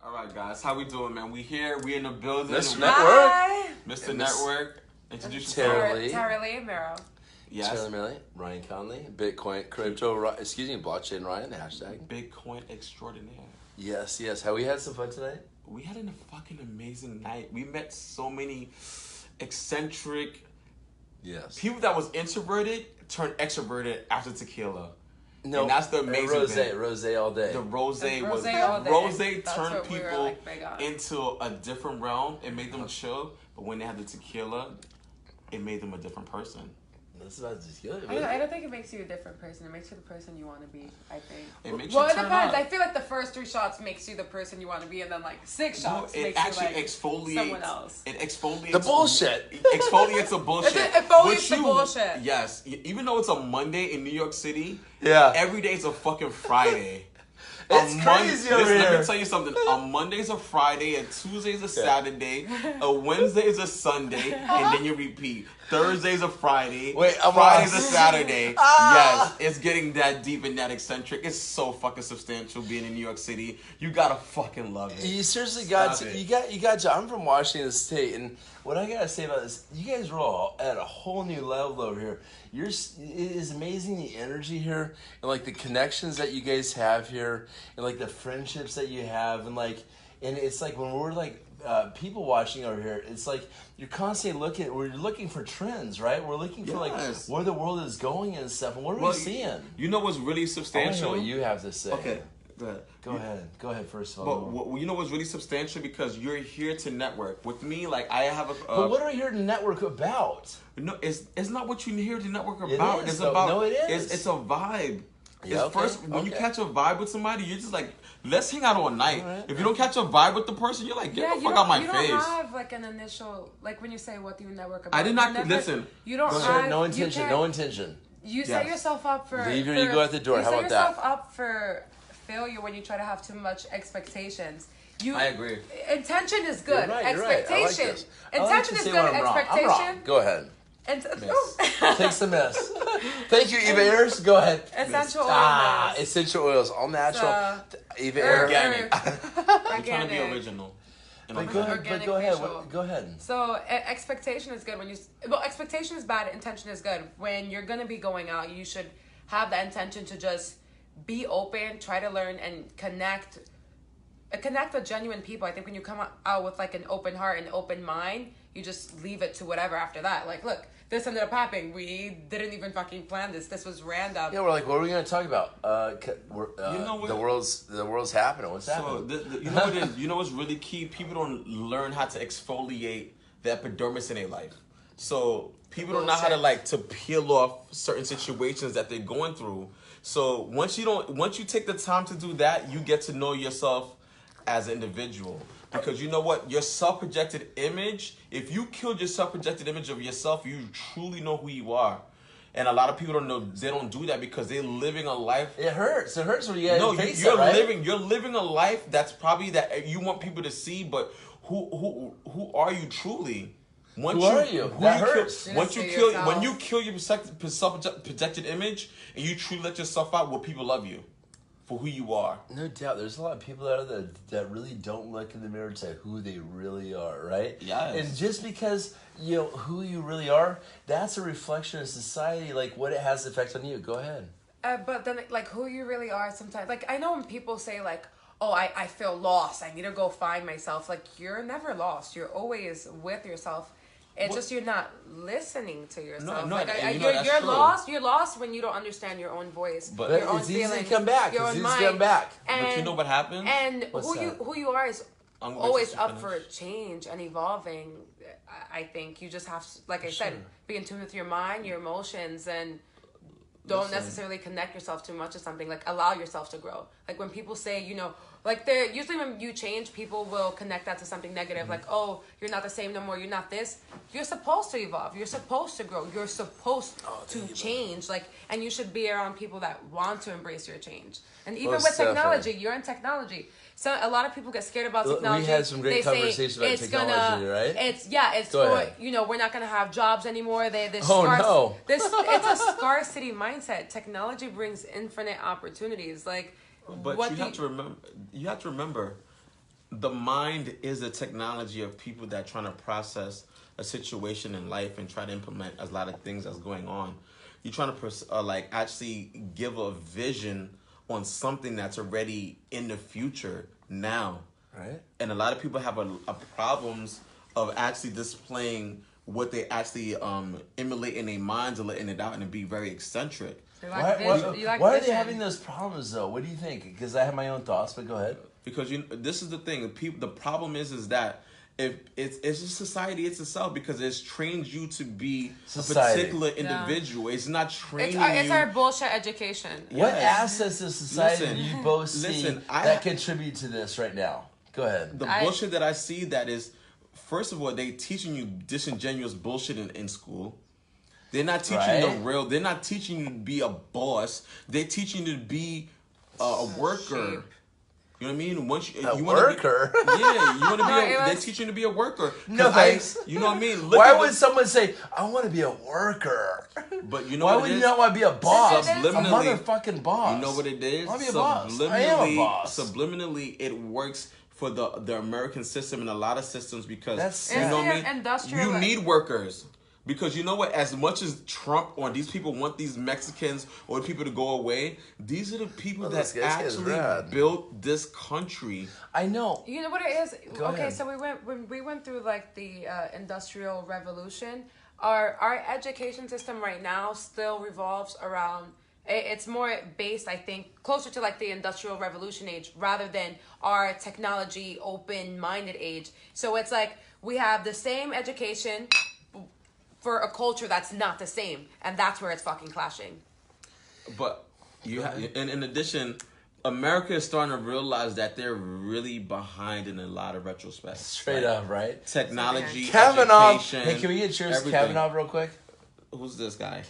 All right, guys, how we doing, man? We here. We in the building. Mr. Network. Hi. Mr. Network. Introduce yourself. Tara Lee Mero. Yes. Taylor Millie, Ryan Conley, Bitcoin, crypto, blockchain Ryan, hashtag. Bitcoin extraordinaire. Yes. Have we had some fun tonight? We had a fucking amazing night. We met so many eccentric people that was introverted turned extroverted after tequila. No, and that's the amazing thing. Rose all day. The rose Rose turned people into a different realm. It made them chill, but when they had the tequila, it made them a different person. That's about tequila. I don't think it makes you a different person. It makes you the person you want to be, I think. It makes it you turn depends. on. I feel like the first 3 shots makes you the person you want to be, and then like 6 shots makes actually you like exfoliates someone else. It exfoliates the bullshit. Exfoliates the bullshit. It exfoliates the bullshit. Yes. Even though it's a Monday in New York City, every day is a fucking Friday. It's crazy over here. Let me tell you something. A Monday's a Friday, a Tuesday's a Saturday, a Wednesday is a Sunday, and then you repeat. Thursday's a Friday. Friday's a Saturday. Yes, it's getting that deep and that eccentric. It's so fucking substantial being in New York City. You gotta fucking love it. You seriously got to. I'm from Washington State, and what I gotta say about this, you guys are all at a whole new level over here. It is amazing the energy here, and like the connections that you guys have here, and like the friendships that you have, and it's like when we're like people watching over here, it's like you're constantly we're looking for trends, right? We're looking for like where the world is going and stuff, and what are we seeing? You know what's really substantial? I know what you have to say. Okay. Go ahead first of all. But you know what's really substantial, because you're here to network with me. Like I have a. But what are we here to network about? No, it's not what you're here to network about. It is, it's about. No, it is. It's a vibe. Yeah, When you catch a vibe with somebody, you're just like, let's hang out all night. Right. If you don't catch a vibe with the person, you're like, get the fuck out my face. You don't have like an initial, like when you say what do you network about. I did not listen. You don't have no intention. No intention. You set yourself up for leave or you go out the door. How about that? You set yourself up for failure when you try to have too much expectations. I agree. Intention is good. You're right, expectation. I like Intention is good. Expectation. I'm wrong. Go ahead. Takes the miss. Thank you, Eva Ayers. Go ahead. Essential oils. Essential oils, all natural. Eva Ayers. I'm trying to be original. But go ahead. Go ahead. So expectation is good expectation is bad. Intention is good. When you're gonna be going out, you should have the intention to just be open, try to learn, and connect with genuine people. I think when you come out with like an open heart and open mind, you just leave it to whatever after that. Like, look, this ended up happening. We didn't even fucking plan this. This was random. Yeah, we're like, what are we going to talk about? You know what? The world's happening. What's happening? You know what is? You know what's really key? People don't learn how to exfoliate the epidermis in their life. So people don't know how to peel off certain situations that they're going through. So once you take the time to do that, you get to know yourself as an individual. Because you know what? Your self-projected image, if you killed your self-projected image of yourself, you truly know who you are. And a lot of people don't know, they don't do that because they're living a life. It hurts. It hurts when you face you're it, right? You're living a life that's probably that you want people to see, but who are you truly? Who are you? That hurts. When you kill your self-projected image and you truly let yourself out, will people love you for who you are? No doubt. There's a lot of people out there that really don't look in the mirror and say who they really are, right? Yes. And just because you know who you really are, that's a reflection of society, like what it has effect on you. Go ahead. But then, like, who you really are sometimes. Like, I know when people say, like, oh, I feel lost. I need to go find myself. Like, you're never lost. You're always with yourself. It's just you're not listening to yourself. You're lost. You're lost when you don't understand your own voice. But your own it's easy feelings, to come back. Your It's own easy mind. to come back. But you know what happens? And who you are is always up for finish. change and evolving. I think you just have to, like I said, be in tune with your mind, your emotions, and don't necessarily connect yourself too much to something. Like, allow yourself to grow. Like, when people say, like, usually when you change, people will connect that to something negative. Mm-hmm. Like, oh, you're not the same no more. You're not this. You're supposed to evolve. You're supposed to grow. You're supposed to change. Like, and you should be around people that want to embrace your change. And even with technology, you're in technology. So a lot of people get scared about technology. We had some great conversations about technology, right? We're not gonna have jobs anymore. It's a scarcity mindset. Technology brings infinite opportunities. Like, but you have to remember, the mind is a technology of people that trying to process a situation in life and try to implement a lot of things that's going on. You're trying to like actually give a vision on something that's already in the future now. Right. And a lot of people have a problems of actually displaying what they actually emulate in their minds and letting it out and be very eccentric. So why are they having those problems though? What do you think? Because I have my own thoughts, but go ahead. Because this is the thing. The problem is that if it's just society itself, because it's trained you to be society. A particular individual. It's not training it's you. our bullshit education. What assets of society do you both see Listen, that contribute to this right now? Go ahead. The bullshit that I see that is, first of all, they teaching you disingenuous bullshit in school. They're not teaching you the real. They're not teaching you to be a boss. They're teaching you to be a worker. Sheep. You know what I mean? Once you A you worker? You want to be. They're teaching you to be a worker. No thanks. You know what I mean? Why would someone say, "I want to be a worker"? But you know why what would it you is? not want to be a boss? Subliminally, a motherfucking boss. You know what it is? I want to be a boss. I am a boss. Subliminally, it works for the American system and a lot of systems because That's you know what I mean. Industrial, You need workers. Because you know what? As much as Trump or these people want these Mexicans or people to go away, these are the people that actually built this country. I know. You know what it is? Go ahead. So when we went through like the Industrial Revolution, our education system right now still revolves around. It's more based, I think, closer to like the Industrial Revolution age rather than our technology open-minded age. So it's like we have the same education for a culture that's not the same, and that's where it's fucking clashing. But and in addition, America is starting to realize that they're really behind in a lot of retrospect. Straight up, right? Technology, Kavanaugh. education. Hey, can we get yours, Kavanaugh, real quick? Who's this guy?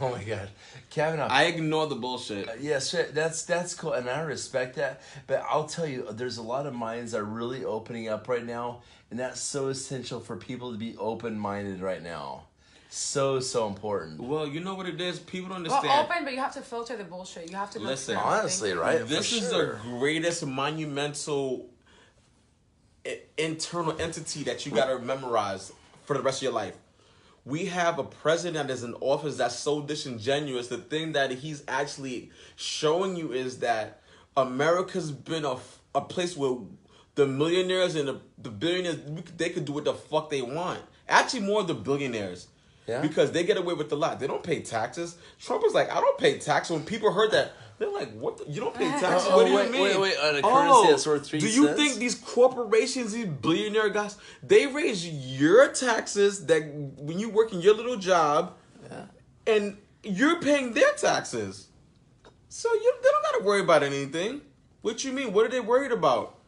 Oh my God, Kavanaugh. I ignore the bullshit. Yes, that's cool, and I respect that. But I'll tell you, there's a lot of minds that are really opening up right now, and that's so essential for people to be open-minded right now. So important. Well, you know what it is? People don't understand. Well, open, but you have to filter the bullshit. You have to listen. Honestly, right? This is the greatest monumental internal entity that you got to memorize for the rest of your life. We have a president that is in office that's so disingenuous. The thing that he's actually showing you is that America's been a place where the millionaires and the billionaires, they could do what the fuck they want. Actually, more of the billionaires. Yeah. Because they get away with a lot. They don't pay taxes. Trump is like, I don't pay taxes. When people heard that, they're like, what? You don't pay taxes? What do you mean? Wait. On a currency that's worth 3 do cents? you think these corporations, these billionaire guys, they raise your taxes that when you work in your little job, and you're paying their taxes? So they don't got to worry about anything. What you mean? What are they worried about?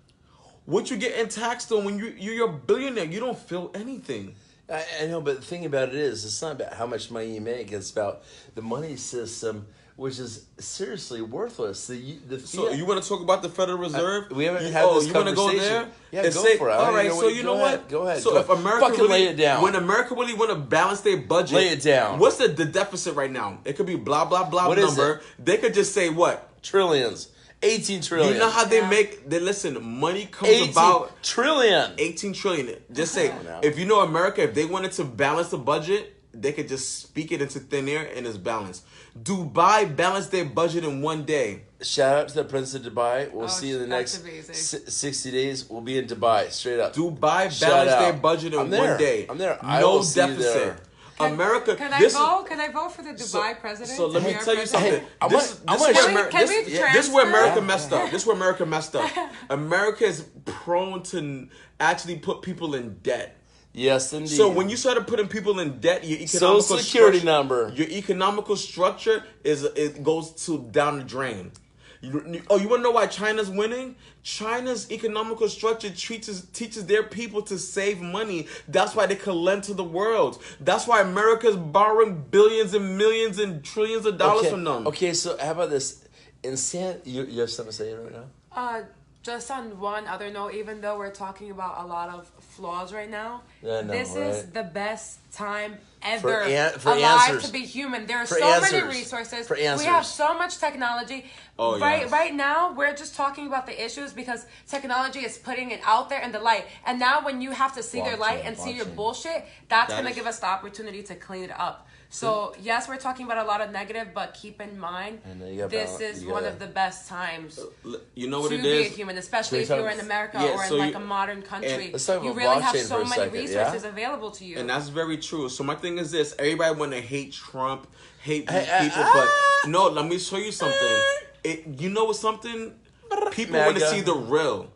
What you getting taxed on when you're a billionaire? You don't feel anything. I know, but the thing about it is, it's not about how much money you make. It's about the money system, which is seriously worthless. So you want to talk about the Federal Reserve? We haven't had this you conversation. Want to go there? Yeah, go for it. All right, so you know what? Go ahead. So if America fucking lay it down. When America really want to balance their budget, lay it down. What's the deficit right now? It could be blah blah blah what number. They could just say what? Trillions. 18 trillion. You know how they make? Listen, money comes about 18 trillion. Just say if you know America, if they wanted to balance the budget, they could just speak it into thin air and it's balanced. Dubai balanced their budget in one day. Shout out to the Prince of Dubai. We'll see you in the next 60 days. We'll be in Dubai. Straight up. Dubai balanced their budget in one day. I'm there. No deficit. America. Can I vote for the Dubai president? So let me tell you something. This is where America messed up. This is where America messed up. America is prone to actually put people in debt. Yes, indeed. So when you started putting people in debt, your economical Social Security number, your economical structure goes down the drain. You want to know why China's winning? China's economical structure teaches their people to save money. That's why they can lend to the world. That's why America's borrowing billions and millions and trillions of dollars from them. Okay, so how about this? You have something to say right now? Just on one other note, even though we're talking about a lot of flaws right now, this is the best time ever for alive answers. to be human. There are For so answers. many resources. For answers. We have so much technology. Oh, Right now, we're just talking about the issues because technology is putting it out there in the light. And now when you have to see their light and see your bullshit, that's going to give us the opportunity to clean it up. So, yes, we're talking about a lot of negative, but keep in mind, this is one of the best times you know what to it be is? a human, especially if you're in America or in like a modern country. You really have so many resources available to you. And that's very true. So my thing is this. Everybody want to hate Trump, hate these people, but no, let me show you something. You know what something? People want to see the real.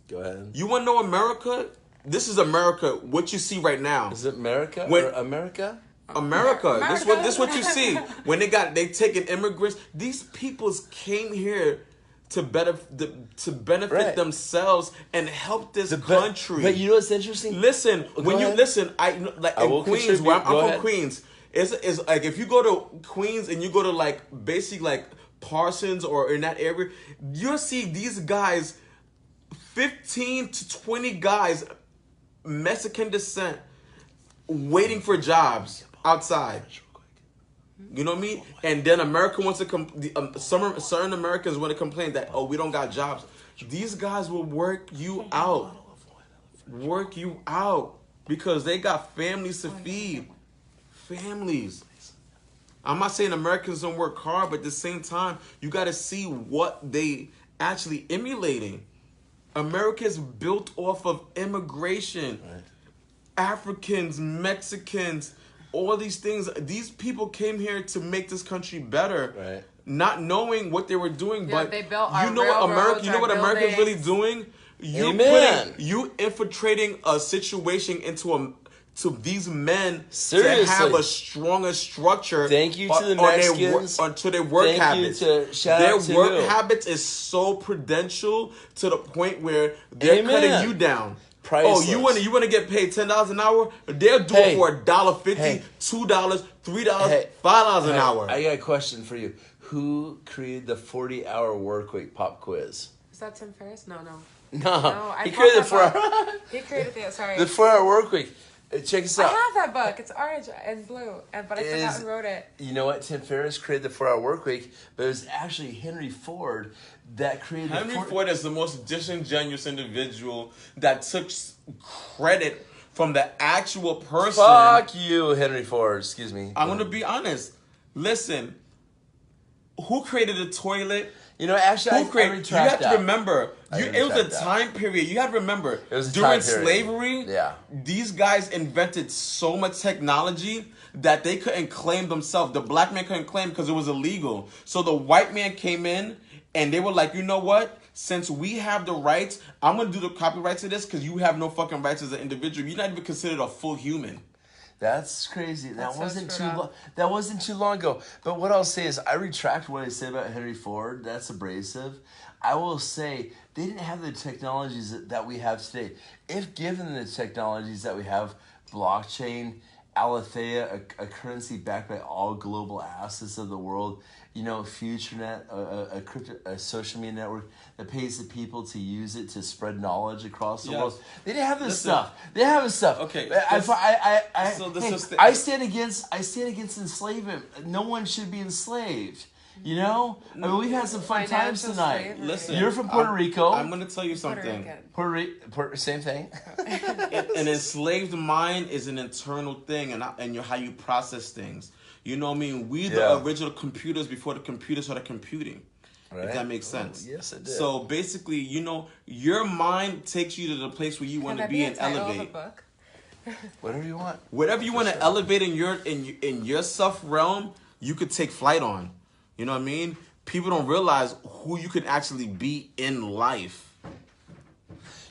Go ahead. You want to know America? This is America, what you see right now. Is it America or America? America. This what you see when they taking immigrants. These peoples came here to benefit themselves and help this country. But you know what's interesting? Listen, when you listen, in Queens, where I'm from Queens, it's like if you go to Queens and you go to like basic like Parsons or in that area, you'll see these guys, 15 to 20 guys, Mexican descent, waiting for jobs outside. You know what I mean? And then America wants to certain Americans want to complain that, oh, we don't got jobs. These guys will work you out. Work you out. Because they got families to feed. Families. I'm not saying Americans don't work hard, but at the same time, you got to see what they actually emulating. America is built off of immigration. Right. Africans, Mexicans, all these things. These people came here to make this country better, right? Not knowing what they were doing, but they built you know what America. You know what America's really doing. You infiltrating a situation into to these men Seriously. To have a stronger structure. Thank you to the Mexicans. To their work habits. Their work habits is so prudential to the point where they're cutting you down. Priceless. Oh, you want to get paid $10 an hour? They'll do it for $1.50, $2, $3, $5 an hour. I got a question for you. Who created the 40-hour work week pop quiz? Is that Tim Ferriss? No. He created the 4-hour. He created the 4-hour work week. Check this out. I have that book. It's orange and blue, but I forgot who wrote it. You know what? Tim Ferriss created the 4-hour work week, but it was actually Henry Ford that created Ford is the most disingenuous individual that took credit from the actual person. Fuck you, Henry Ford. Excuse me. I'm going to be honest. Listen, who created the toilet? You know, actually, you have to remember, it was a time period. You have to remember, during slavery, these guys invented so much technology that they couldn't claim themselves. The black man couldn't claim because it was illegal. So the white man came in and they were like, you know what? Since we have the rights, I'm going to do the copyright to this because you have no fucking rights as an individual. You're not even considered a full human. That's crazy. That wasn't too long ago. But what I'll say is I retract what I said about Henry Ford. That's abrasive. I will say they didn't have the technologies that we have today. If given the technologies that we have, blockchain, Alitheia, a currency backed by all global assets of the world, you know, Futurenet, a social media network that pays the people to use it to spread knowledge across the world. They didn't have this stuff. They didn't have this stuff. Okay. I stand against enslavement. No one should be enslaved. You know? I mean, we've had some fun times tonight. Listen, you're from Puerto Rico. I'm going to tell you something. Same thing. An enslaved mind is an internal thing, and how you process things. You know what I mean? We the original computers before the computers started computing. Right. If that makes sense. Oh, yes, it did. So basically, you know, your mind takes you to the place where you want to be and elevate. Whatever you want. Whatever you want to elevate in your self realm, you could take flight on. You know what I mean? People don't realize who you can actually be in life.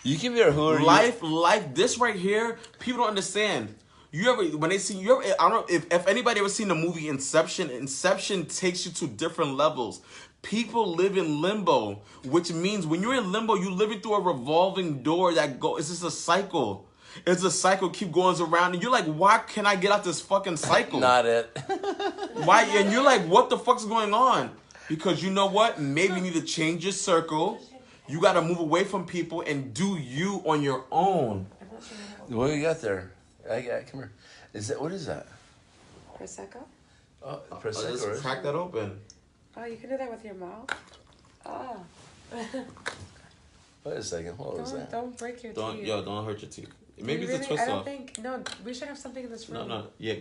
You can be life. This right here, people don't understand. I don't know if anybody ever seen the movie Inception. Inception takes you to different levels. People live in limbo, which means when you're in limbo, you're living through a revolving door it's just a cycle. It's a cycle, keep going around, and you're like, why can't I get out this fucking cycle? Not it. Why? And you're like, what the fuck's going on? Because you know what? Maybe you need to change your circle. You got to move away from people and do you on your own. What do you got there? Come here. What is that? Prosecco? Oh, Just crack that open. Oh, you can do that with your mouth? Oh. Wait a second. Hold on a second. Don't break your teeth. Don't hurt your teeth. Maybe it's really? a twist I don't off. think. No, we should have something in this room. No. Yeah,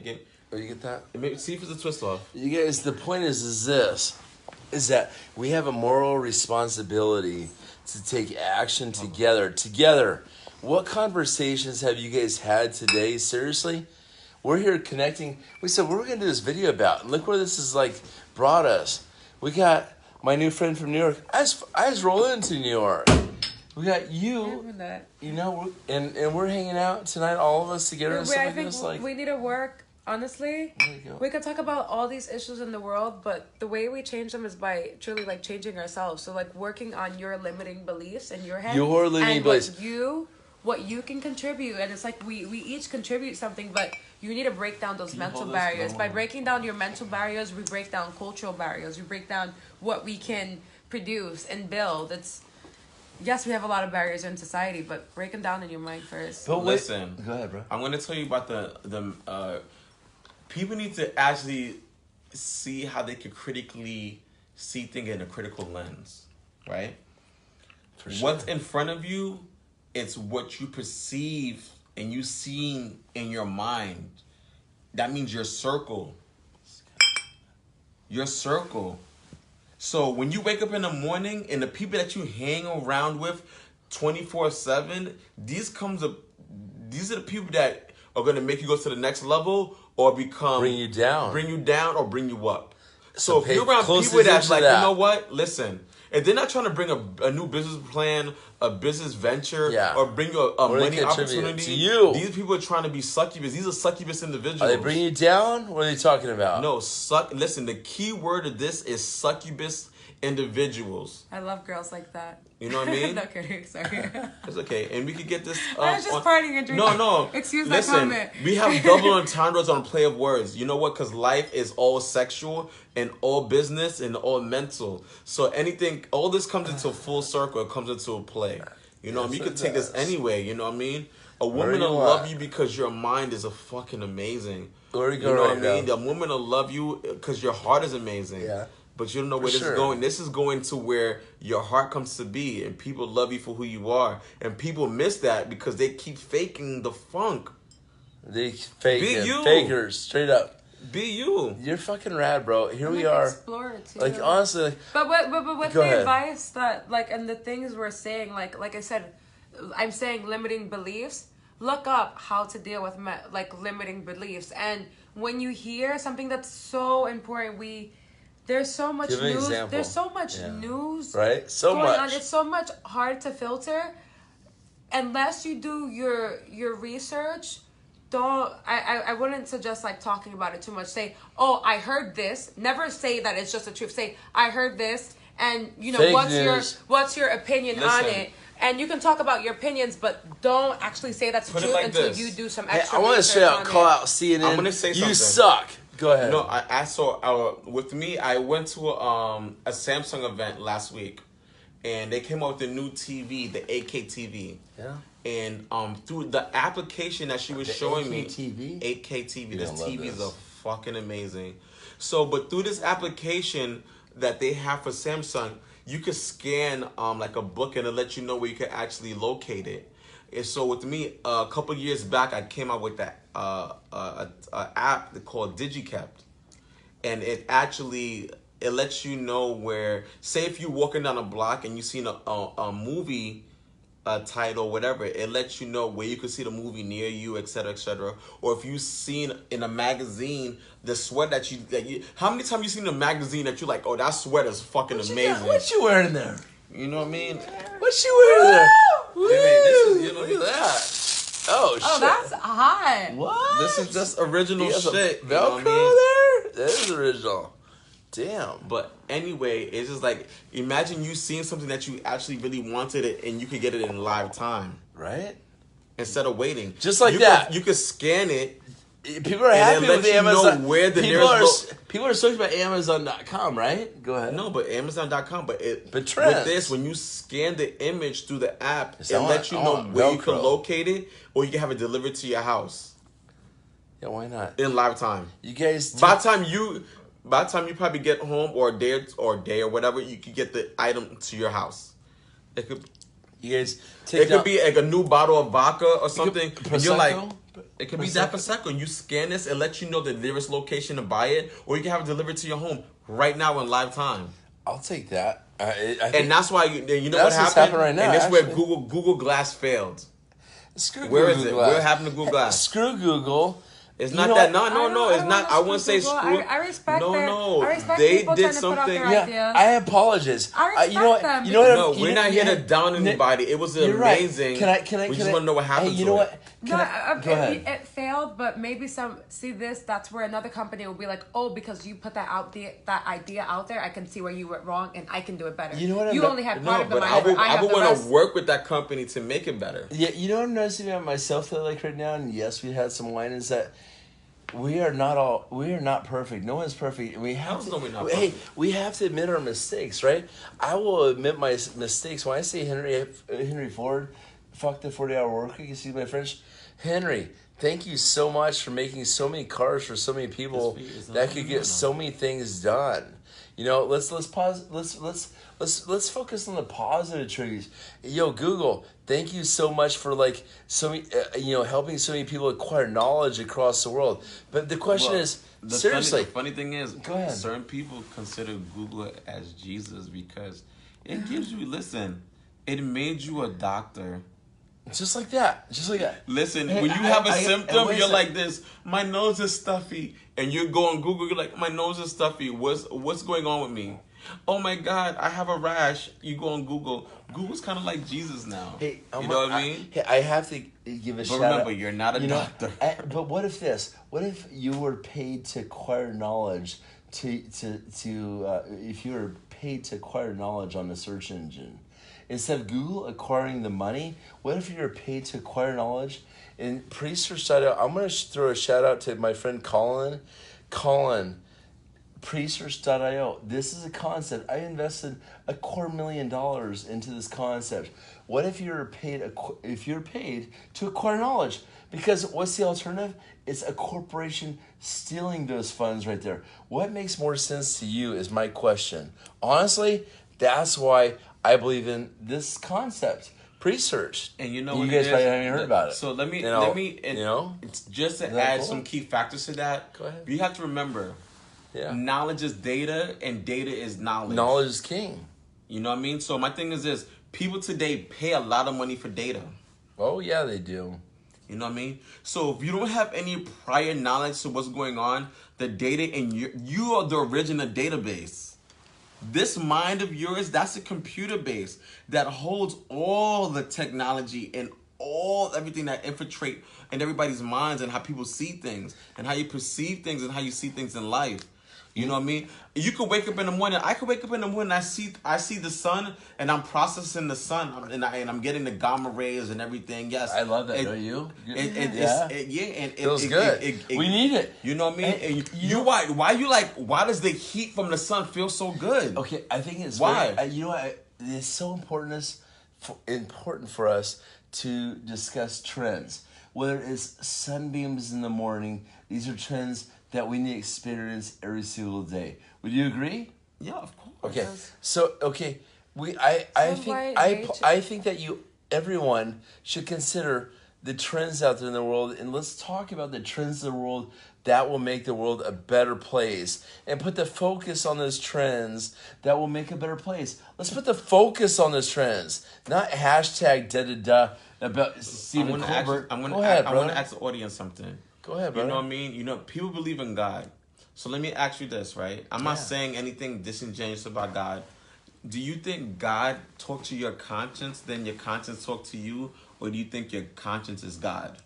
Oh, you get that? see if it's a twist off. You guys, the point is that we have a moral responsibility to take action together. Together. What conversations have you guys had today? Seriously? We're here connecting. We said, what are we going to do this video about? And look where this is brought us. We got my new friend from New York. I just rolled into New York. We got you. You know, and we're hanging out tonight, all of us together. I think we need to work. Honestly, we could talk about all these issues in the world, but the way we change them is by truly changing ourselves. So working on your limiting beliefs in your head. Your limiting beliefs. What you can contribute, and it's we each contribute something, but you need to break down those mental barriers. By breaking down your mental barriers, we break down cultural barriers. We break down what we can produce and build. Yes, we have a lot of barriers in society, but break them down in your mind first. But listen, go ahead, bro. I'm going to tell you about the people need to actually see how they could critically see things in a critical lens, right? For sure. What's in front of you, it's what you perceive and you see in your mind. That means your circle. Your circle. So when you wake up in the morning and the people that you hang around with 24/7, these are the people that are going to make you go to the next level or bring you down or bring you up. So if you're around people that's you know what, listen, if they're not trying to bring a new business plan, a business venture, or bring you a money opportunity to you, these people are trying to be succubus. These are succubus individuals. Are they bringing you down? What are they talking about? No, listen, the key word of this is succubus individuals. I love girls like that. You know what I mean? No kidding, sorry. It's okay, and we could get this. I was just partying and drinking. No. Excuse my comment. We have double entendres on play of words. You know what? Because life is all sexual and all business and all mental. So all this comes into full circle. It comes into a play. You know, you could take this anyway. You know what I mean? A woman will love you because your mind is fucking amazing. Where you know what I mean? A woman will love you because your heart is amazing. Yeah. But you don't know where this is going. This is going to where your heart comes to be, and people love you for who you are. And people miss that because they keep faking the funk. They fakers, straight up. Be you. You're fucking rad, bro. Here we are. Explore it too. Honestly. But with the advice that and the things we're saying, like I said, I'm saying limiting beliefs. Look up how to deal with limiting beliefs, and when you hear something that's so important, there's so much news. There's so much news. Right? So going much. on. It's so much hard to filter. Unless you do your research, I wouldn't suggest talking about it too much. Say, oh, I heard this. Never say that it's just the truth. Say, I heard this, and what's your opinion on it? And you can talk about your opinions, but don't actually say that's the truth until you do some extra research. I want to straight out call out CNN. I'm gonna say something. You suck. Go ahead. No, I saw with me. I went to a Samsung event last week, and they came out with the new TV, the 8K TV. Yeah. And through the application that she was showing me, 8K TV. This TVs are fucking amazing. So, but through this application that they have for Samsung, you could scan a book and it'll let you know where you can actually locate it. And so with me, a couple years back, I came out with that app called DigiKept, and it lets you know where. Say if you're walking down a block and you seen a movie title or whatever, it lets you know where you can see the movie near you, etc., etc. Or if you've seen in a magazine the sweater that you how many times you seen in a magazine that you're like, oh, that sweater's fucking amazing. What you wearing there? You know what I mean? What you wearing there? Look at that. Oh, shit. That's hot. What? This is just original shit. Velcro, you know what I mean? There? That is original. Damn. But anyway, it's just imagine you seeing something that you actually really wanted it and you could get it in live time. Right? Instead of waiting. Just like that. You could scan it People are happy with you Amazon. know where the People are searching about Amazon.com, right? Go ahead. No, but Amazon.com. But trends. With this, when you scan the image through the app, it lets you know where you can locate it, or you can have it delivered to your house. Yeah, why not? In live time. You guys. By the time you probably get home, or a day or whatever, you could get the item to your house. It could. You guys. It could be like a new bottle of vodka or something. And you're like. It could be that Prosecco. You scan this, it lets you know the nearest location to buy it, or you can have it delivered to your home right now in live time. I'll take that. And that's why you know what happened right now. And that's where Google Glass failed. Screw Where Google is it? Glass. Where happened to Google Glass? Screw Google. It's not that. No. It's not. I wouldn't say Google. screw. I respect No. I respect They people did trying to put out something. their ideas. Yeah, I apologize. I respect you know what? them. You know what? No, we're not here to down anybody. It was amazing. Right. Can I? We just want to know what happened. Hey, you know what? No, Go ahead. it failed, but maybe that's where another company will be like, oh, because you put that idea out there, I can see where you went wrong and I can do it better. You know what? You only had part of the but mind. I would want to work with that company to make it better. Yeah, you know what I'm noticing about myself though, like right now, and yes, we had some wine, is that we are not perfect. No one's perfect. We have we have to admit our mistakes, right? I will admit my mistakes. When I say Henry Ford, fuck the 40-hour work week, you see my French? Henry, thank you so much for making so many cars for so many people that could get so many things done. You know, let's pause. Let's focus on the positive triggers. Yo, Google, thank you so much for like so many, helping so many people acquire knowledge across the world. But the question is, seriously, the funny thing is, go ahead. Certain people consider Google as Jesus because it gives you. Listen, it made you a doctor. Just like that. Listen, hey, when you have a symptom, you're like this. My nose is stuffy, and you go on Google. You're like, my nose is stuffy. What's going on with me? Oh my God, I have a rash. You go on Google. Google's kind of like Jesus now. Hey, you know what I mean? I have to give a shout out. But remember, you're not a doctor. But what if this? What if you were paid to acquire knowledge? If you were paid to acquire knowledge on the search engine? Instead of Google acquiring the money, what if you're paid to acquire knowledge? And Presearch.io, I'm going to throw a shout out to my friend Colin. Colin, Presearch.io. This is a concept. I invested $250,000 into this concept. What if you're paid to acquire knowledge? Because what's the alternative? It's a corporation stealing those funds right there. What makes more sense to you is my question. Honestly, that's why I believe in this concept, Presearch. And you know you what guys it probably is? haven't heard about it. So let me just to add some key factors to that. Go ahead. You have to remember, knowledge is data, and data is knowledge. Knowledge is king. You know what I mean? So my thing is this: people today pay a lot of money for data. Oh yeah, they do. You know what I mean? So if you don't have any prior knowledge to what's going on, the data in you are the original database. This mind of yours, that's a computer base that holds all the technology and everything that infiltrate in everybody's minds and how people see things and how you perceive things and how you see things in life. You know what I mean? You could wake up in the morning. I could wake up in the morning. I see the sun, and I'm processing the sun, and I'm getting the gamma rays and everything. Yes, I love that. Don't you? It feels good. We need it. You know what I mean? And why does the heat from the sun feel so good? Okay, I think it's why. It's so important for us to discuss trends. Whether it's sunbeams in the morning, these are trends that we need to experience every single day. Would you agree? Yeah, of course. Okay. So I think that everyone should consider the trends out there in the world, and let's talk about the trends of the world that will make the world a better place, and put the focus on those trends that will make a better place. Let's put the focus on those trends, not hashtag about Stephen Colbert. I want to ask the audience something. Go ahead, brother. You know what I mean? You know, people believe in God. So let me ask you this, right? I'm not saying anything disingenuous about God. Do you think God talked to your conscience, then your conscience talked to you? Or do you think your conscience is God?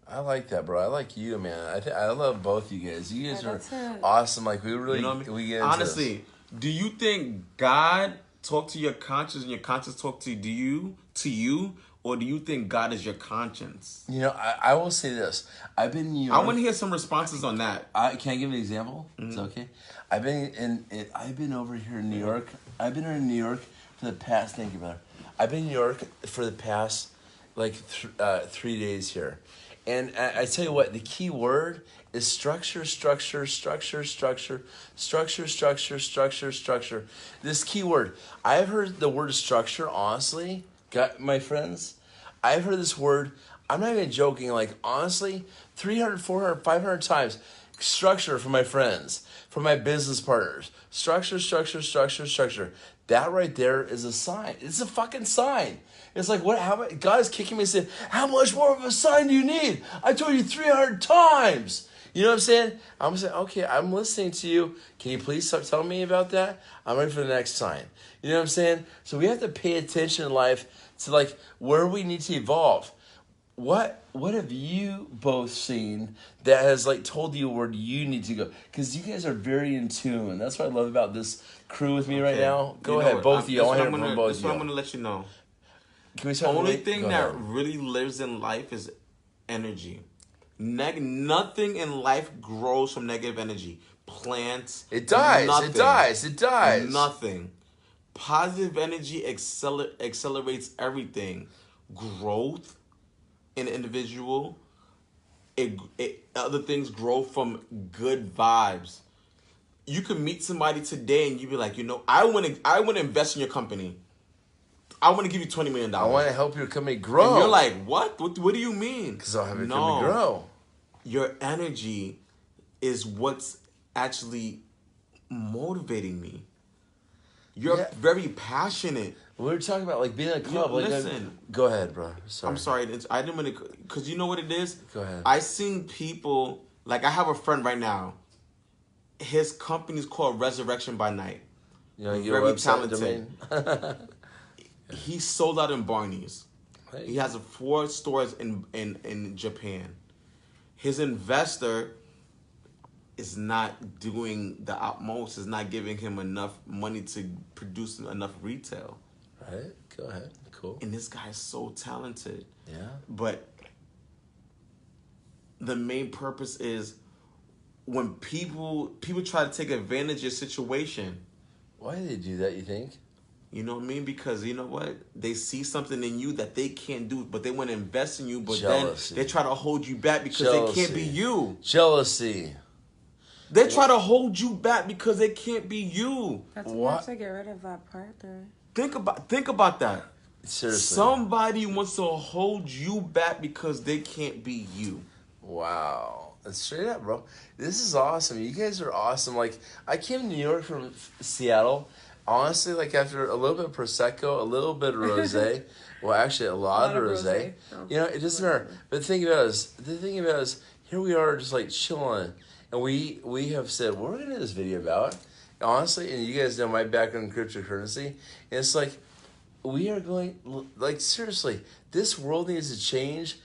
I like that, bro. I like you, man. I love both you guys. You guys are awesome. Like, we really, you know what I mean? we get into honestly, this. Do you think God talked to your conscience and your conscience talked to you? or do you think God is your conscience? You know, I will say this. I've been in New York. I want to hear some responses on that. Can I give an example? It's okay. I've been over here in New York. I've been in New York for the past. Thank you, brother. I've been in New York for the past like 3 days here, and I tell you what, the key word is structure, structure, structure, structure, structure, structure, structure, structure. This key word. I've heard the word structure. Honestly, my friends, I've heard this word. I'm not even joking. Like honestly, 300, 400, 500 times. Structure for my friends, for my business partners. Structure, structure, structure, structure. That right there is a sign. It's a fucking sign. It's like, what? How? God is kicking me and saying, how much more of a sign do you need? I told you 300 times. You know what I'm saying? I'm saying, okay, I'm listening to you. Can you please stop telling me about that? I'm ready for the next sign. You know what I'm saying? So we have to pay attention in life to like where we need to evolve. What have you both seen that has like told you where you need to go? Because you guys are very in tune. That's what I love about this crew with me right now. Go ahead, both of you. I want to hear from both of you. That's what I'm going to let you know. Can we start? The only thing that really lives in life is energy. Nothing in life grows from negative energy. Plants. It dies. Nothing. It dies. It dies. Nothing. Positive energy accelerates everything. Growth in an individual. Other things grow from good vibes. You can meet somebody today and you be like, you know, I want to invest in your company. I want to give you $20 million. I want to help your company grow. And you're like, what? What do you mean? Because I'll have your company grow. Your energy is what's actually motivating me. You're very passionate. We were talking about like being in a club. Listen. Go ahead, bro. Sorry. I'm sorry. I didn't want to, because you know what it is? Go ahead. I seen people, like I have a friend right now. His company is called Resurrection by Night. You know, very talented. He sold out in Barney's. Hey. He has 4 stores in Japan. His investor is not doing the utmost, is not giving him enough money to produce enough retail. Right. Go ahead. Cool. And this guy is so talented. Yeah. But the main purpose is when people try to take advantage of your situation. Why do they do that, you think? You know what I mean? Because you know what? They see something in you that they can't do, but they want to invest in you, but Jealousy. Then they try to hold you back because they can't be you. Jealousy. They try to hold you back because they can't be you. That's enough to get rid of that part there. Think about that. Seriously. Somebody wants to hold you back because they can't be you. Wow. Straight up, bro. This is awesome. You guys are awesome. Like, I came to New York from Seattle. Honestly, like after a little bit of Prosecco, a little bit of rosé. Well, actually, a lot of rosé. You know, it doesn't matter. But the thing about it is, here we are just like chilling. And we have said, what are we going to do this video about? Honestly, and you guys know my background in cryptocurrency. And it's like, we are going, like seriously, this world needs to change.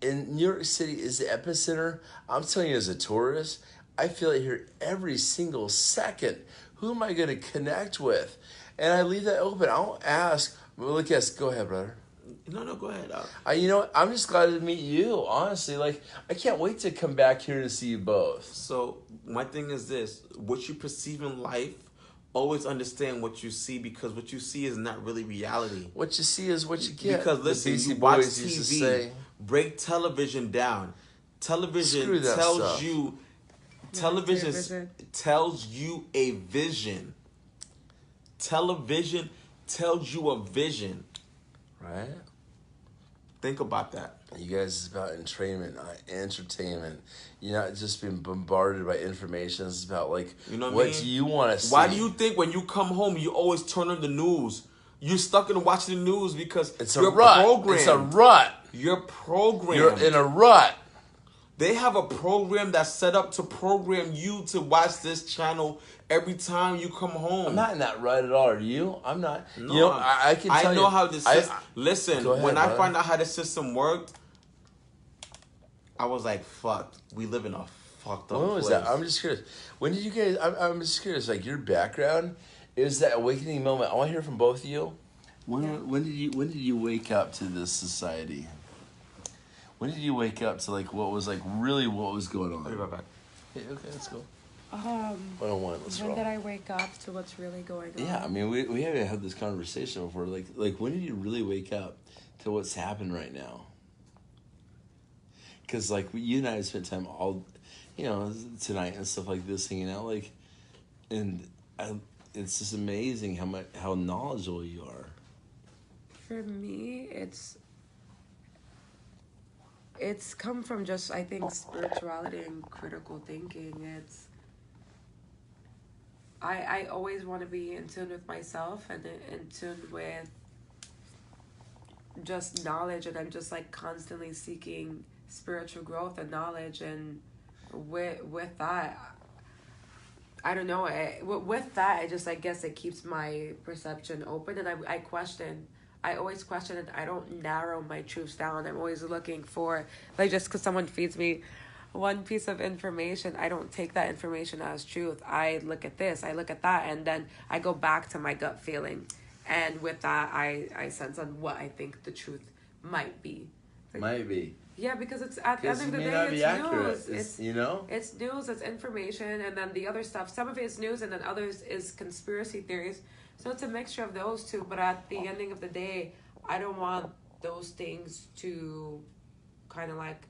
And New York City is the epicenter. I'm telling you as a tourist, I feel it here every single second. Who am I going to connect with? And I leave that open. I don't ask. Look, yes, go ahead, brother. No, go ahead. You know what? I'm just glad to meet you, honestly. Like, I can't wait to come back here to see you both. So, my thing is this. What you perceive in life, always understand what you see, because what you see is not really reality. What you see is what you get. Because listen, you watch TV, break television down. Television tells you... Television tells you a vision. Television tells you a vision. Right? Think about that. You guys, it's about entertainment. You're not just being bombarded by information. It's about like, you know what do you want to see? Why do you think when you come home, you always turn on the news? You're stuck in watching the news because you're programmed. It's a rut. You're programmed. You're in a rut. They have a program that's set up to program you to watch this channel every time you come home. I'm not in that rut at all. Are you? I'm not. No, you know, I can tell you. I know how the system... Listen, ahead, when brother. I found out how the system worked, I was like, fuck. We live in a fucked up place. When was that? I'm just curious. When did you guys... I'm just curious. Like, your background is that awakening moment. I want to hear from both of you. When did you wake up to this society? When did you wake up to like what was going on? I'll be right back. Okay, let's go. 101. Let's roll. When did I wake up to what's really going on? Yeah, I mean, we haven't had this conversation before. Like when did you really wake up to what's happened right now? Because like you and I have spent time all, tonight and stuff like this, hanging out. It's just amazing how knowledgeable you are. For me, it's come from just, I think, spirituality and critical thinking. I always want to be in tune with myself and in tune with just knowledge, and I'm just like constantly seeking spiritual growth and knowledge, and with that, I don't know, with that, I just, I guess it keeps my perception open, and I always question it. I don't narrow my truths down. I'm always looking for, like, just because someone feeds me one piece of information, I don't take that information as truth. I look at this, I look at that, and then I go back to my gut feeling. And with that, I sense on what I think the truth might be. Might be. Yeah, because it's at the end of the day, it's news. It's news, it's information, and then the other stuff. Some of it is news, and then others is conspiracy theories. So it's a mixture of those two. But at the ending of the day, I don't want those things to kind of like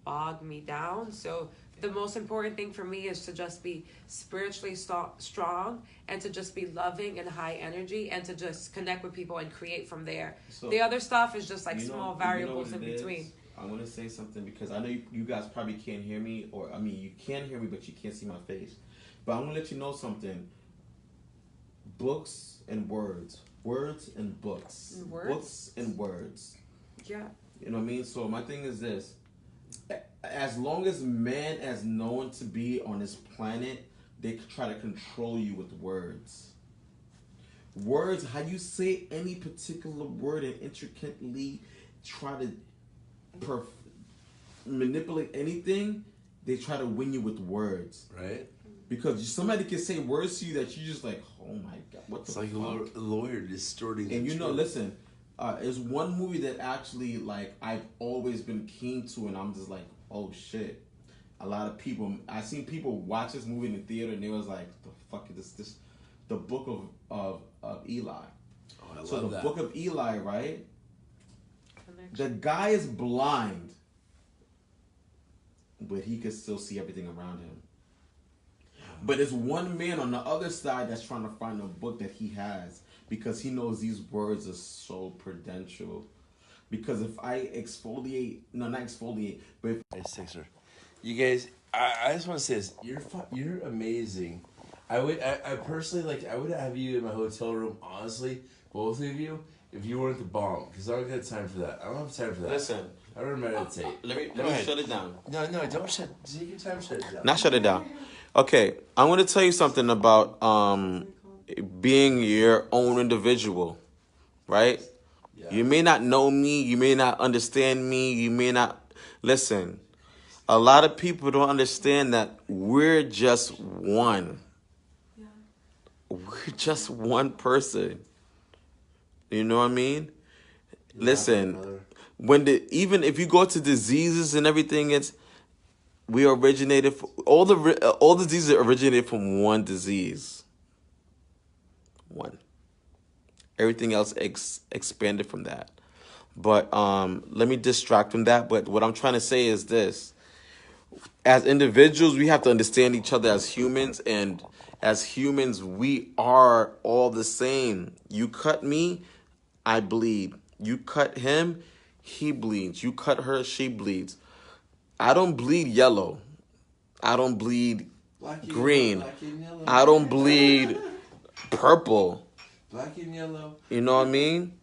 bog me down. So the most important thing for me is to just be spiritually strong, and to just be loving and high energy, and to just connect with people and create from there. So, the other stuff is just like small variables in between. I want to say something because I know you guys probably can't hear me, or I mean you can hear me but you can't see my face. But I'm going to let you know something. Books and words. Words and books. Words? Books and words. Yeah. You know what I mean? So my thing is this. As long as man is known to be on this planet, they try to control you with words. Words, how you say any particular word and intricately try to manipulate anything, they try to win you with words. Right. Because somebody can say words to you that you just like, oh my God, what the fuck? It's like a lawyer distorting and the truth. Listen, there's one movie that actually, like, I've always been keen to, and I'm just like, oh shit. A lot of people, I seen people watch this movie in the theater, and they was like, the fuck is this? The Book of Eli. Oh, I love so the that. Book of Eli, right? The guy is blind, but he could still see everything around him. But there's one man on the other side that's trying to find a book that he has, because he knows these words are so prudential. Because if I not exfoliate, but if Hey, Sixer, you guys, I just want to say this: you're amazing. I personally I would have you in my hotel room. Honestly, both of you, if you weren't the bomb, because I don't got time for that. I don't have time for that. Listen, I don't meditate. let me shut it down. No, don't shut. Take your time, shut it down. Not shut it down. Okay, I want to tell you something about being your own individual, right? Yeah. You may not know me, you may not understand me, you may not listen. A lot of people don't understand that we're just one. Yeah. We're just one person. You know what I mean? Yeah, listen, even if you go to diseases and everything, we originated all diseases originated from one disease. One. Everything else expanded from that. But let me distract from that. But what I'm trying to say is this. As individuals, we have to understand each other as humans. And as humans, we are all the same. You cut me, I bleed. You cut him, he bleeds. You cut her, she bleeds. I don't bleed yellow. I don't bleed green. I don't bleed purple. Black and yellow. You know what I mean?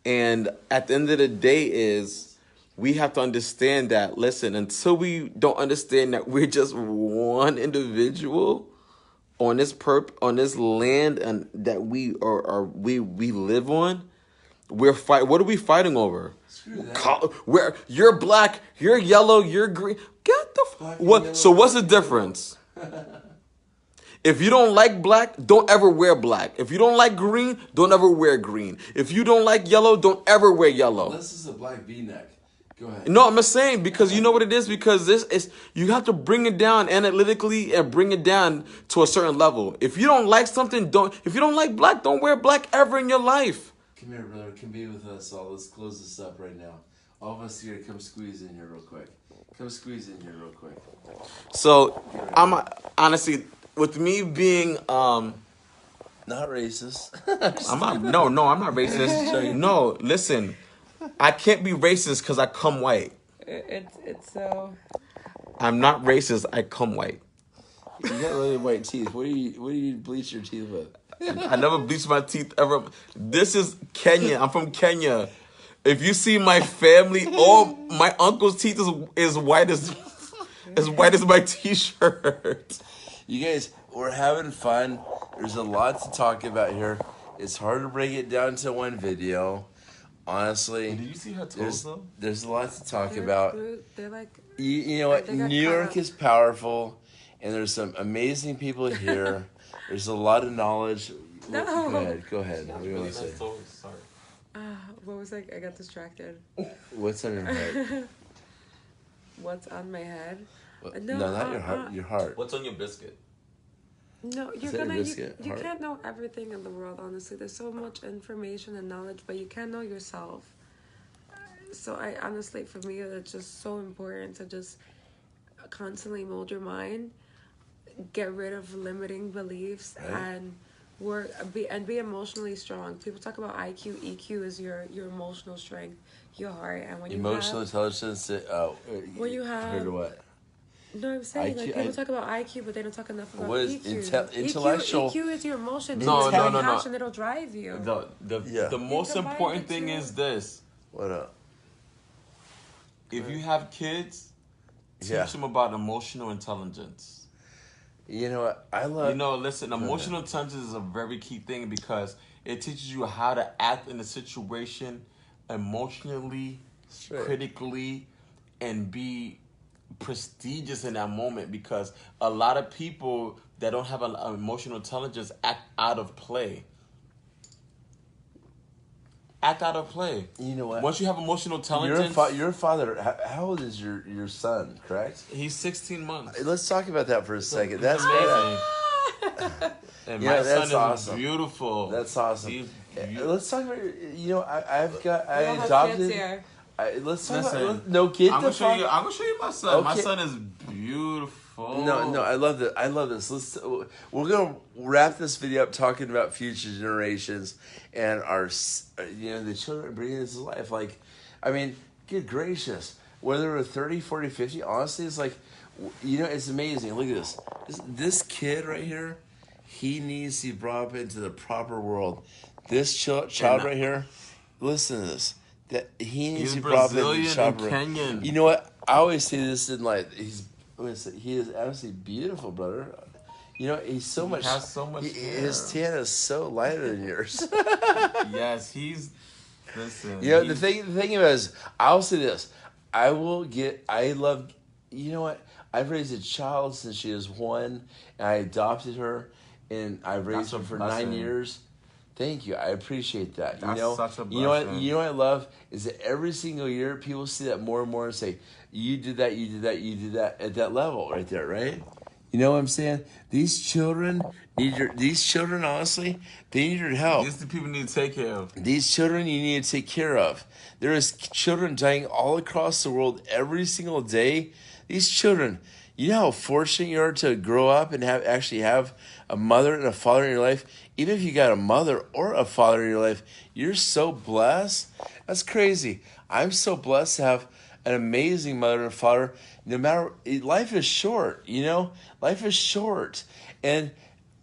And at the end of the day we have to understand that, listen, until we don't understand that we're just one individual on this land and that we live on, what are we fighting over? Screw that. Where you're black, you're yellow, you're green. Get the what? So what's the difference? If you don't like black, don't ever wear black. If you don't like green, don't ever wear green. If you don't like yellow, don't ever wear yellow. This is a black V-neck. Go ahead. No, I'm just saying, because you know what it is? Because this is, you have to bring it down analytically and bring it down to a certain level. If you don't like something, if you don't like black, don't wear black ever in your life. Come here, brother. Come be with us all. Let's close this up right now. All of us here, come squeeze in here real quick. Come squeeze in here real quick. So, I'm honestly, with me being not racist. I'm not racist. No, listen, I can't be racist because I come white. It's so. I'm not racist. I come white. You got really white teeth. What do you bleach your teeth with? I never bleached my teeth ever. This is Kenya. I'm from Kenya. If you see my family, all my uncle's teeth is white as my t-shirt. You guys, we're having fun. There's a lot to talk about here. It's hard to break it down to one video. Honestly, did you see her toes though? There's a lot to talk about. They're like, you know what? New York is powerful, and there's some amazing people here. There's a lot of knowledge. No. Go ahead. What do you want to say? Sorry. What was I got distracted. What's on your head? What's on my head? No, not your heart. Your heart. What's on your biscuit? No, Is that your biscuit? you Heart? can't know everything in the world, honestly. There's so much information and knowledge, but you can't know yourself. So I honestly, for me, it's just so important to just constantly mold your mind, get rid of limiting beliefs, Right. and be emotionally strong. People talk about IQ. EQ is your emotional strength, your heart, and when Emotional intelligence. when you have compared to what? No, I'm saying IQ, like people talk about IQ, but they don't talk enough about What is EQ. intellectual? EQ is your emotion. No. Passion, it'll drive you. The most combine important the thing two. is this. What up? If you have kids, teach Yeah. them about emotional intelligence. You know what? I love. Listen, emotional intelligence is a very key thing because it teaches you how to act in a situation emotionally, Straight. critically, and be prestigious in that moment, because a lot of people that don't have an emotional intelligence act out of play. You know what? Once you have emotional intelligence, Your father. How old is your son? Correct. he's 16 months. Let's talk about that for a second. That's amazing. And Yeah, my that's son is awesome. beautiful. That's awesome. He's Let's talk about. I We don't have adopted. kids here. Let's talk Listen, about. No, get I'm the gonna show fuck. you. I'm gonna show you my son. My Okay. son is beautiful. No, I love that. I love this. We're gonna wrap this video up talking about future generations and the children bringing this to life. Like, I mean, good gracious, whether we're 30, 40, 50, honestly, it's like, it's amazing. Look at this. This kid right here, he needs to be brought up into the proper world. This child right here, listen to this. That he needs He's to be brought up into the Brazilian proper and Kenyan. You know what? I always say this in like he is absolutely beautiful, brother. He's so much. has so much His hair. tan is so lighter than yours. Yes, he's. Listen. The thing about it is, I'll say this. I love. You know what? I've raised a child since she was 1, and I adopted her, and I raised her for 9 years. Thank you. I appreciate that. That's such a You know what? blessing. You know what I love is that every single year people see that more and more and say, "You did that. You did that. You did that." At that level, right there, right? You know what I'm saying? These children honestly, they need your help. These are the people you need to take care of. These children you need to take care of. There is children dying all across the world every single day. These children, you know how fortunate you are to grow up and actually have a mother and a father in your life. Even if you got a mother or a father in your life, you're so blessed. That's crazy. I'm so blessed to have an amazing mother and father. No matter, life is short, life is short. And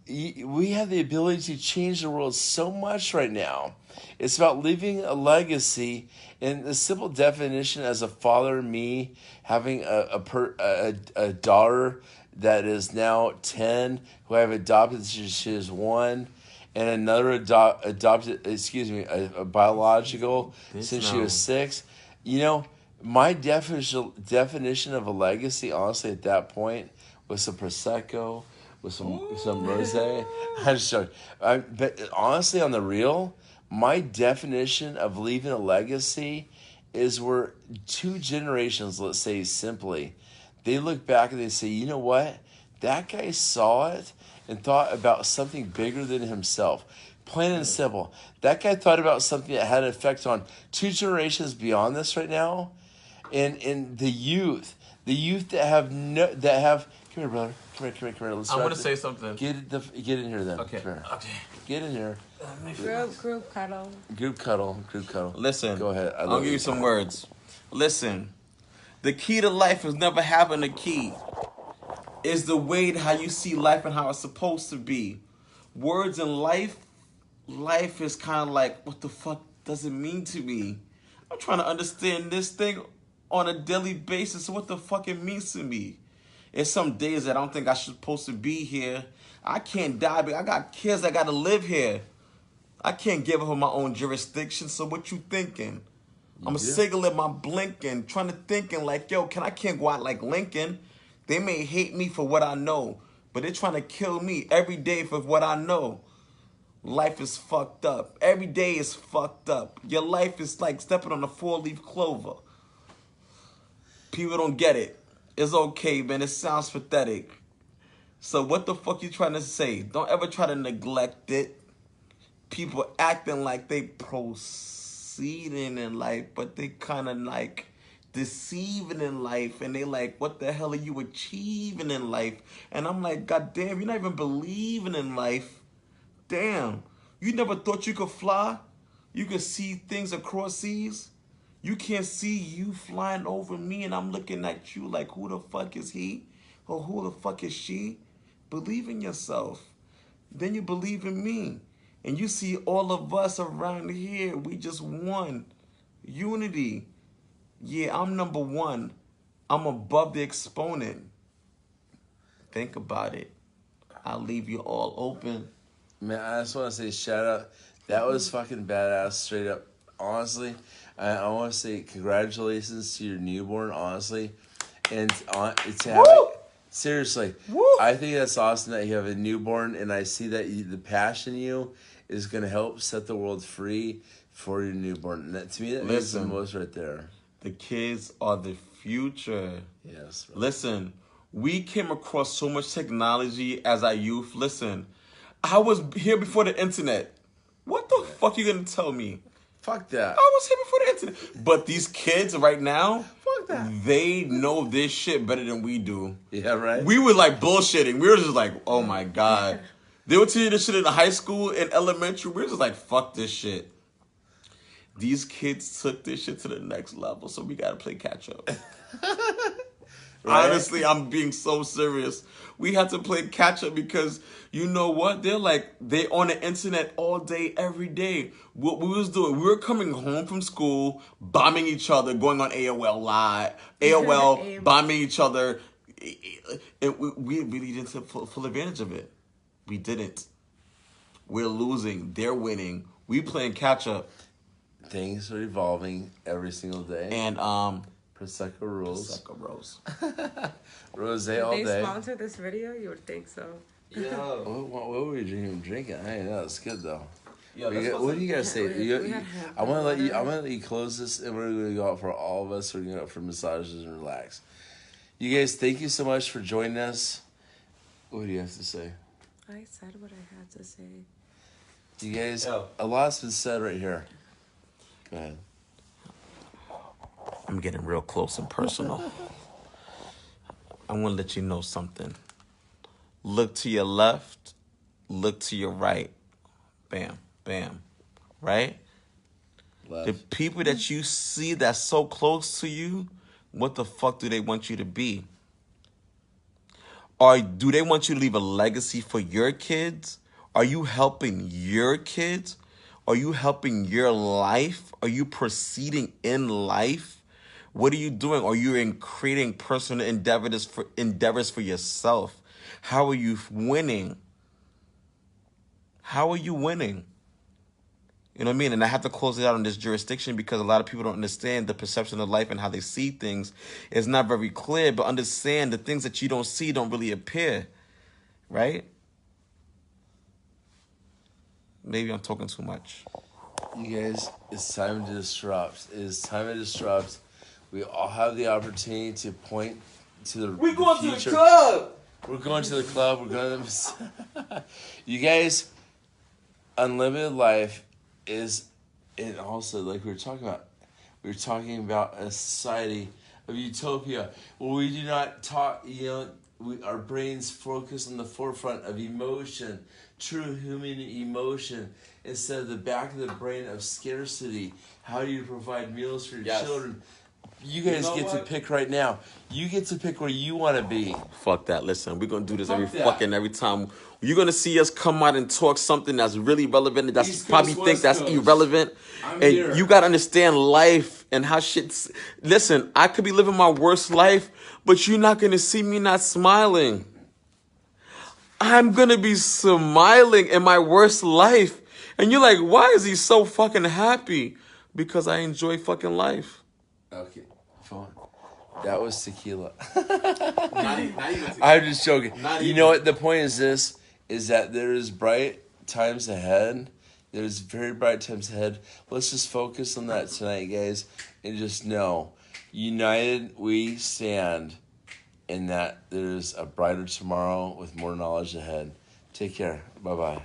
we have the ability to change the world so much right now. It's about leaving a legacy. And the simple definition as a father, me, having a daughter that is now 10, who I've adopted since she was 1, and another adopted, a biological since she was 6. My definition of a legacy, honestly, at that point, was some Prosecco, with some rosé. I'm just joking. But honestly, on the real, my definition of leaving a legacy is where 2 generations, let's say simply, they look back and they say, you know what? That guy saw it and thought about something bigger than himself. Plain and simple. That guy thought about something that had an effect on 2 generations beyond this right now. And the youth that have come here, brother. Come here. Let's I want to say something. Get in here then. Okay. Okay. Get in here. Group cuddle. Group cuddle. Listen. Go ahead. I'll give you some words. Listen. The key to life is never having a key. It's the way how you see life and how it's supposed to be. Words in life is kind of like, what the fuck does it mean to me? I'm trying to understand this thing on a daily basis. What the fuck it means to me? It's some days that I don't think I'm supposed to be here. I can't die, but I got kids that got to live here. I can't give up my own jurisdiction, so what you thinking? I'm signaling my blinking, trying to thinking like, yo, I can't go out like Lincoln. They may hate me for what I know, but they're trying to kill me every day for what I know. Life is fucked up. Every day is fucked up. Your life is like stepping on a 4-leaf clover. People don't get it. It's okay, man. It sounds pathetic. So what the fuck you trying to say? Don't ever try to neglect it. People acting like they proceeding in life, but they kind of like deceiving in life. And they like, what the hell are you achieving in life? And I'm like, God damn, you're not even believing in life. Damn. You never thought you could fly? You could see things across seas? You can't see you flying over me and I'm looking at you like, who the fuck is he? Or who the fuck is she? Believe in yourself. Then you believe in me. And you see all of us around here, we just one. Unity. Yeah, I'm number 1. I'm above the exponent. Think about it. I'll leave you all open. Man, I just want to say shout out. That was fucking badass, straight up. Honestly, I want to say congratulations to your newborn, honestly. And to have it, seriously, I think that's awesome that you have a newborn, and I see that the passion in you is going to help set the world free for your newborn. And that, to me, that makes the most right there. The kids are the future. Yes. Right. Listen, we came across so much technology as our youth. Listen, I was here before the internet. What the fuck you gonna tell me? Fuck that. I was here before the internet. But these kids right now, fuck that. They know this shit better than we do. Yeah, right? We were like bullshitting. We were just like, oh my God. They were teaching this shit in high school and elementary. We were just like, fuck this shit. These kids took this shit to the next level, so we gotta play catch up. Right? Honestly, I'm being so serious. We had to play catch up because you know what? They on the internet all day, every day. What we was doing, we were coming home from school, bombing each other, going on AOL Live, AOL, bombing each other. And we really didn't take full advantage of it. We didn't. We're losing. They're winning. We playing catch up. Things are evolving every single day. And Prosecco rules. Prosecco Rose. Rosé all day. Did they sponsor this video? You would think so. Yeah. What were we drinking? I know it's good though. Yeah, what do you guys say? I want to let you close this, and we're going to go out for all of us. We're going to go out for massages and relax. You guys, thank you so much for joining us. What do you have to say? I said what I had to say. You guys, a lot's been said right here. Go ahead. I'm getting real close and personal. I want to let you know something. Look to your left. Look to your right. Bam, bam. Right? Left. The people that you see that's so close to you, what the fuck do they want you to be? Or do they want you to leave a legacy for your kids? Are you helping your kids? Are you helping your life? Are you proceeding in life? What are you doing? Are you creating personal endeavors for yourself? How are you winning? How are you winning? You know what I mean? And I have to close it out on this jurisdiction because a lot of people don't understand the perception of life and how they see things. It's not very clear, but understand the things that you don't see don't really appear. right? Maybe I'm talking too much. You guys, it's time to disrupt. It is time to disrupt. We all have the opportunity to point to the We're going future. to the club. We're going to the club. We're going to. You guys, unlimited life is, and also like we were talking about a society of utopia where we do not talk. Our brains focus on the forefront of emotion, true human emotion, instead of the back of the brain of scarcity. How do you provide meals for your children? You guys get to pick right now. You get to pick where you want to be. Fuck that. Listen, we're going to do this every time. You're going to see us come out and talk something that's really relevant. That's East probably Coast, think that's West Coast. irrelevant. I'm And here. you got to understand life and how shit's... Listen, I could be living my worst life, but you're not going to see me not smiling. I'm going to be smiling in my worst life. And you're like, why is he so fucking happy? Because I enjoy fucking life. Okay, fine. That was tequila. Not even I'm just joking. Not You even. know what? The point is this, is that there is bright times ahead. There's very bright times ahead. Let's just focus on that tonight, guys, and just know, united we stand, and that there's a brighter tomorrow with more knowledge ahead. Take care. Bye-bye.